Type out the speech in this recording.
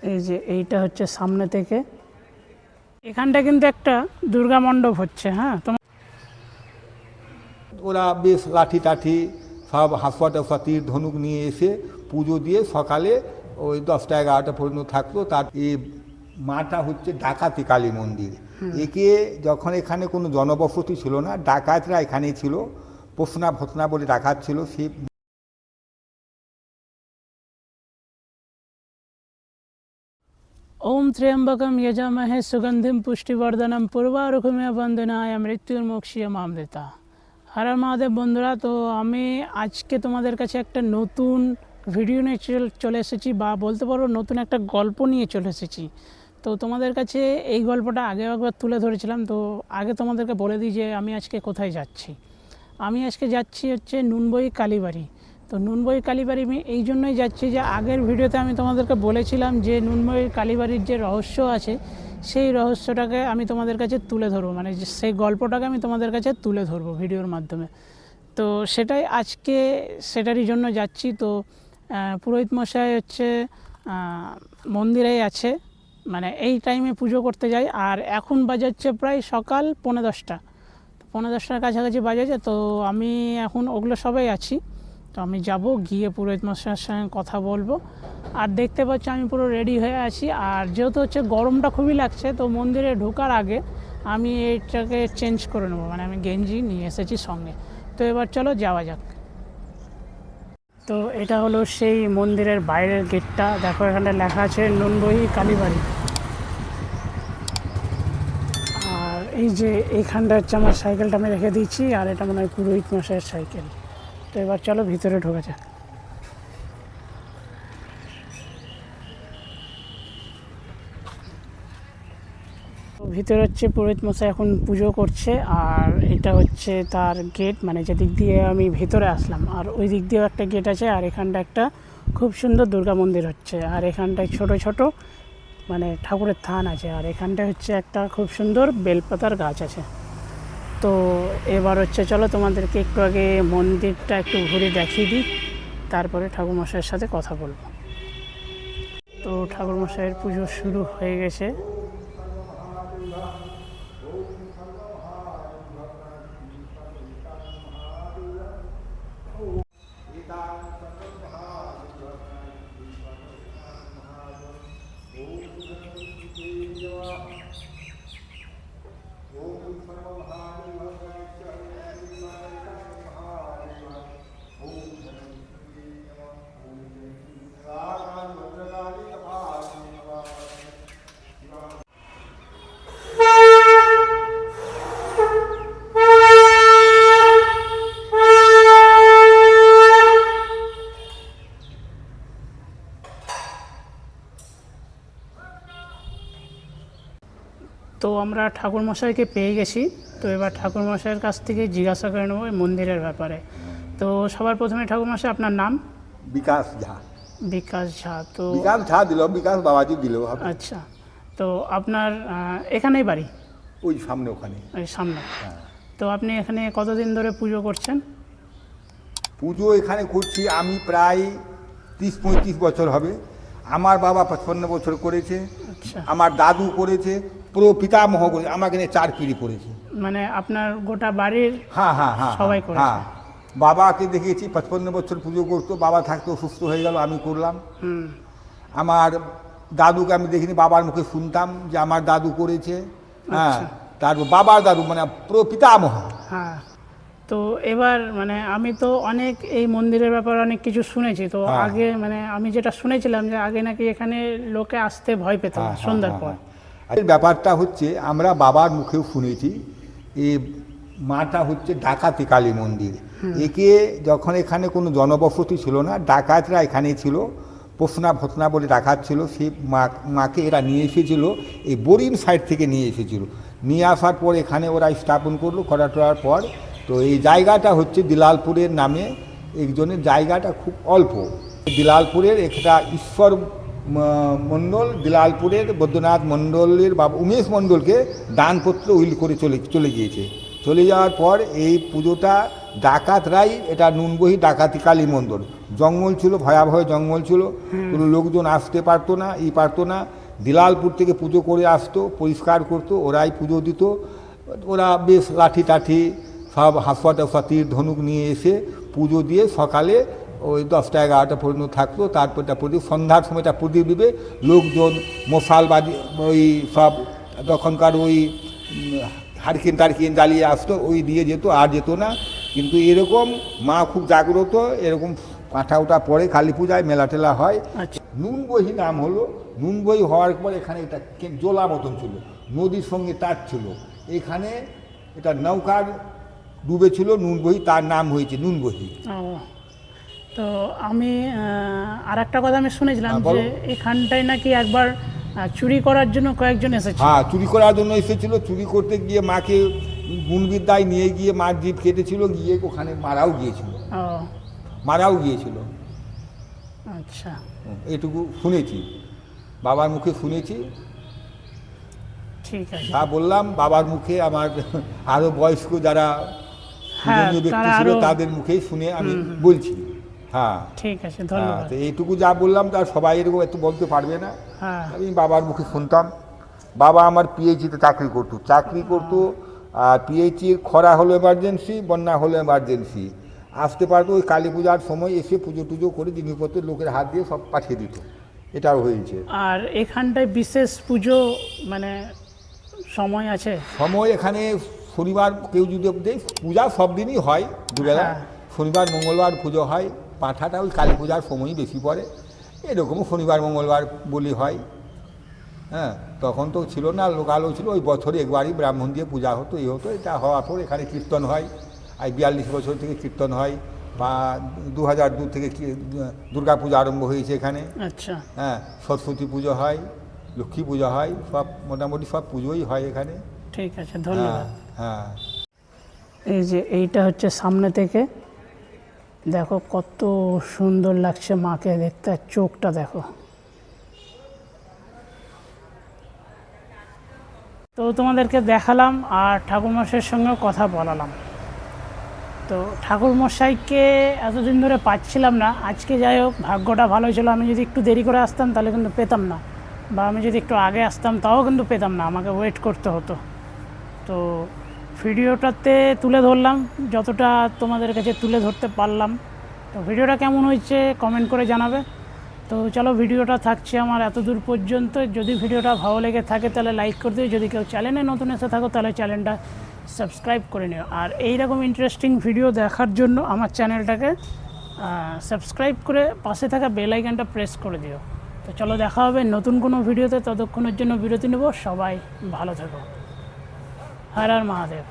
এই যে এইটা হচ্ছে সামনে থেকে, এখানটা কিন্তু একটা দুর্গা মণ্ডপ হচ্ছে। হ্যাঁ, তোমার ওরা বেশ লাঠি টাঠি সব হাঁসপা টাসপা তীর ধনুক নিয়ে এসে পুজো দিয়ে সকালে ওই 10টা 11টা পর্যন্ত থাকতো। তার এই মাটা হচ্ছে ডাকাতি কালী মন্দির। একে যখন এখানে কোনো জনবসতি ছিল না, ডাকাতরা এখানেই ছিল, পোষনা ভোসনা বলে ডাকাত ছিল। সেই ওম ত্র্যম্বকম যজামহে সুগন্ধিম পুষ্টিবর্ধনম পূর্বারুকমিয়া বন্দনায় মৃত্যুর্মোক্ষীয় মামৃতা। হর হর মহাদেব বন্ধুরা, তো আমি আজকে তোমাদের কাছে একটা নতুন ভিডিও নিয়ে চলে এসেছি, বা বলতে পারো নতুন একটা গল্প নিয়ে চলে এসেছি। তো তোমাদের কাছে এই গল্পটা আগেও একবার তুলে ধরেছিলাম। তো আগে তোমাদেরকে বলে দিই যে আমি আজকে কোথায় যাচ্ছি। আমি আজকে যাচ্ছি হচ্ছে নুনবই কালীবাড়ি। তো নুনবই কালীবাড়ি আমি এই জন্যই যাচ্ছি যে আগের ভিডিওতে আমি তোমাদেরকে বলেছিলাম যে নুনবই কালীবাড়ির যে রহস্য আছে সেই রহস্যটাকে আমি তোমাদের কাছে তুলে ধরবো, মানে সেই গল্পটাকে আমি তোমাদের কাছে তুলে ধরবো ভিডিওর মাধ্যমে। তো সেটাই আজকে সেটারই জন্য যাচ্ছি। তো পুরোহিত মশাই হচ্ছে মন্দিরেই আছে, মানে এই টাইমে পুজো করতে যাই। আর এখন বাজে হচ্ছে প্রায় সকাল 10:45, 10:45টার কাছাকাছি বাজেছে। তো আমি এখন ওগুলো সবাই আছি। তো আমি যাব, গিয়ে পুরোহিত মশাইয়ের সঙ্গে কথা বলবো। আর দেখতে পাচ্ছি আমি পুরো রেডি হয়ে আছি। আর যেহেতু হচ্ছে গরমটা খুবই লাগছে, তো মন্দিরে ঢোকার আগে আমি এইটাকে চেঞ্জ করে নেবো, মানে আমি গেঞ্জি নিয়ে এসেছি সঙ্গে। তো এবার চলো যাওয়া যাক। তো এটা হলো সেই মন্দিরের বাইরের গেটটা। দেখো এখানে লেখা আছে নুনবই কালীবাড়ি। আর এই যে এইখানটা হচ্ছে আমার সাইকেলটা আমি রেখে দিয়েছি, আর এটা মনে হয় পুরোহিত মশাইয়ের সাইকেল। তো এবার চলো ভিতরে ঢোকা যাক। ভিতরে হচ্ছে পুরোহিত মশাই এখন পুজো করছে, আর এটা হচ্ছে তার গেট, মানে যেদিক দিয়ে আমি ভিতরে আসলাম। আর ওই দিক দিয়েও একটা গেট আছে। আর এখানটা একটা খুব সুন্দর দুর্গা মন্দির হচ্ছে। আর এখানটায় ছোট ছোট মানে ঠাকুরের থান আছে। আর এখানটায় হচ্ছে একটা খুব সুন্দর বেলপাতার গাছ আছে। তো এবার হচ্ছে চলো তোমাদেরকে একটু আগে মন্দিরটা একটু ঘুরে দেখিয়ে দিই, তারপরে ঠাকুরমশাইয়ের সাথে কথা বলবো। তো ঠাকুরমশাইয়ের পুজো শুরু হয়ে গেছে। তো আমরা ঠাকুরমশাইকে পেয়ে গেছি। তো এবার ঠাকুরমশাইয়ের কাছ থেকে জিজ্ঞাসা করে নেবো এই মন্দিরের ব্যাপারে। তো সবার প্রথমে ঠাকুরমশাই আপনার নাম? বিকাশ ঝা। বিকাশ ঝা। তো বিকাশ ঝা দিল, বিকাশ বাবাজি দিল। আচ্ছা, তো আপনার এখানেই বাড়ি? ওই সামনে, ওখানে ওই সামনে। তো আপনি এখানে কতদিন ধরে পুজো করছেন? পুজো এখানে করছি আমি প্রায় 30-35 বছর হবে। আমার বাবা 55 বছর করেছে, আচ্ছা, আমার দাদু করেছে, পুরো পিতামহ করেছে, আমাকে নিয়ে 4 পিঁড়ি করেছে। মানে আপনার গোটা বাড়ির? হ্যাঁ হ্যাঁ হ্যাঁ, সবাই করেছে? হ্যাঁ। বাবাকে দেখেছি 55 বছর পুজো করতো, বাবা থাকতো, সুস্থ হয়ে গেল, আমি করলাম। আমার দাদুকে আমি দেখিনি, বাবার মুখে শুনতাম যে আমার দাদু করেছে। হ্যাঁ, তারপর বাবার দাদু মানে পুরো পিতামহ। হ্যাঁ। তো এবার মানে আমি তো অনেক এই মন্দিরের ব্যাপারে অনেক কিছু শুনেছি। তো আগে মানে আমি যেটা শুনেছিলাম যে আগে নাকি এখানে লোকে আসতে ভয় পেত সন্ধ্যার পর। এই ব্যাপারটা হচ্ছে আমরা বাবার মুখেও শুনেছি, এই মাটা হচ্ছে ডাকাতি কালী মন্দির। একে যখন এখানে কোনো জনবসতি ছিল না, ডাকাতরা এখানেই ছিল, পোষনা ভোসনা বলে ডাকাত ছিল। সেই মাকে এরা নিয়ে এসেছিল, এই বোরিং সাইড থেকে নিয়ে এসেছিল। নিয়ে আসার পর এখানে ওরা স্থাপন করলো, করার পর তো এই জায়গাটা হচ্ছে দিলালপুরের নামে একজনের জায়গাটা খুব অল্প। দিলালপুরের একটা ঈশ্বর মণ্ডল, দিলালপুরের বৈদ্যনাথ মণ্ডলের বাবা উমেশ মণ্ডলকে দানপত্র উইল করে চলে গিয়েছে। চলে যাওয়ার পর এই পুজোটা ডাকাতরাই এটা নুনবহি ডাকাতি কালী মন্দির। জঙ্গল ছিল, ভয়াবহ জঙ্গল ছিল, কোনো লোকজন আসতে পারতো না, পারতো না। দিলালপুর থেকে পুজো করে আসতো, পরিষ্কার করতো, ওরাই পুজো দিত। ওরা বেশ লাঠি টাঠি সব হাসপাতাল তীর ধনুক নিয়ে এসে পুজো দিয়ে সকালে ওই 10টা 11টা পর্যন্ত থাকতো। তারপরটা প্রদীপ সন্ধ্যার সময়টা প্রদীপ দিবে, লোকজন মশাল বাজি ওই সব তখনকার ওই হারকিন টারকিন জ্বালিয়ে আসতো, ওই দিয়ে যেত, আর যেত না। কিন্তু এরকম মা খুব জাগ্রত, এরকম কাঁঠা ওটা পরে কালী পূজায় মেলা টেলা হয়। নুনবহি নাম হলো, নুনবহি হওয়ার পর এখানে এটা জোলা মতন ছিল, নদীর সঙ্গে তার ছিল, এখানে এটা নৌকার ডুবেছিল নুনবহি, তার নাম হয়েছে নুনবহি। তো আমি আর একটা কথা আমি শুনেছিলাম যে এখানটায় নাকি একবার চুরি করার জন্য কয়েকজন এসেছিল। হ্যাঁ, চুরি করার জন্য এসেছিল। চুরি করতে গিয়ে মাকে গুণবিদ্যায় নিয়ে গিয়ে মার জিভ কেটেছিল, গিয়ে ওখানে মারাও গিয়েছিল। আচ্ছা, এটুকু শুনেছি, বাবার মুখে শুনেছি। ঠিক আছে, তা বললাম বাবার মুখে, আমার আরো বয়স্ক যারা ব্যক্তি ছিল তাদের মুখেই শুনে আমি বলছি। হ্যাঁ, ঠিক আছে, ধন্যবাদ। তো এইটুকু যা বললাম তার সবাই এরকম একটু বলতে পারবে না। আমি বাবার মুখে শুনতাম। বাবা আমার পিএইচিতে চাকরি করতো, আর পিএইচির খরা হলো এমার্জেন্সি, বন্যা হলো এমার্জেন্সি, আসতে পারতো। ওই কালী পূজার সময় এসে পুজো টুজো করে জিনিসপত্র লোকের হাত দিয়ে সব পাঠিয়ে দিত, এটাও হয়েছে। আর এখানটায় বিশেষ পুজো মানে সময় আছে? সময় এখানে শনিবার কেউ যদি দেয়, পূজা সব দিনই হয় দুবেলা, শনিবার মঙ্গলবার পুজো হয়। পাঁঠাটা ওই কালী পূজার সময়ই বেশি পড়ে, এরকমও শনিবার মঙ্গলবার বলি হয়। হ্যাঁ, তখন তো ছিল না, লোকালও ছিল, ওই বছরে একবারই ব্রাহ্মণ দিয়ে পূজা হতো, এই হতো। এটা হওয়ার পর এখানে কীর্তন হয়, আর 42 বছর থেকে কীর্তন হয়, বা 2002 থেকে দুর্গা পূজা আরম্ভ হয়েছে এখানে। আচ্ছা, হ্যাঁ, সরস্বতী পুজো হয়, লক্ষ্মী পূজা হয়, সব মোটামুটি সব পুজোই হয় এখানে। ঠিক আছে, ধন্যবাদ। হ্যাঁ, এই যে এইটা হচ্ছে সামনে থেকে দেখো কত সুন্দর লাগছে মাকে দেখতে, চোখটা দেখো। তো তোমাদেরকে দেখালাম আর ঠাকুরমশাইয়ের সঙ্গেও কথা বলালাম। তো ঠাকুরমশাইকে এতদিন ধরে পাচ্ছিলাম না, আজকে যাই হোক ভাগ্যটা ভালো ছিল। আমি যদি একটু দেরি করে আসতাম তাহলে কিন্তু পেতাম না, বা আমি যদি একটু আগে আসতাম তাও কিন্তু পেতাম না, আমাকে ওয়েট করতে হতো। তো ভিডিওটাতে তুলে ধরলাম যতটা তোমাদের কাছে তুলে ধরতে পারলাম। তো ভিডিওটা কেমন হয়েছে কমেন্ট করে জানাবে। তো চলো, ভিডিওটা থাকছে আমার এত দূর পর্যন্ত। যদি ভিডিওটা ভালো লেগে থাকে তাহলে লাইক করে দিও, যদি কেউ চ্যানেলে নতুন এসে থাকো তাহলে চ্যানেলটা সাবস্ক্রাইব করে নিও। আর এইরকম ইন্টারেস্টিং ভিডিও দেখার জন্য আমার চ্যানেলটাকে সাবস্ক্রাইব করে পাশে থাকা বেল আইকনটা প্রেস করে দিও। তো চলো, দেখা হবে নতুন কোনো ভিডিওতে, ততক্ষণের জন্য বিরতি নেব। সবাই ভালো থেকো। হর হর মহাদেব।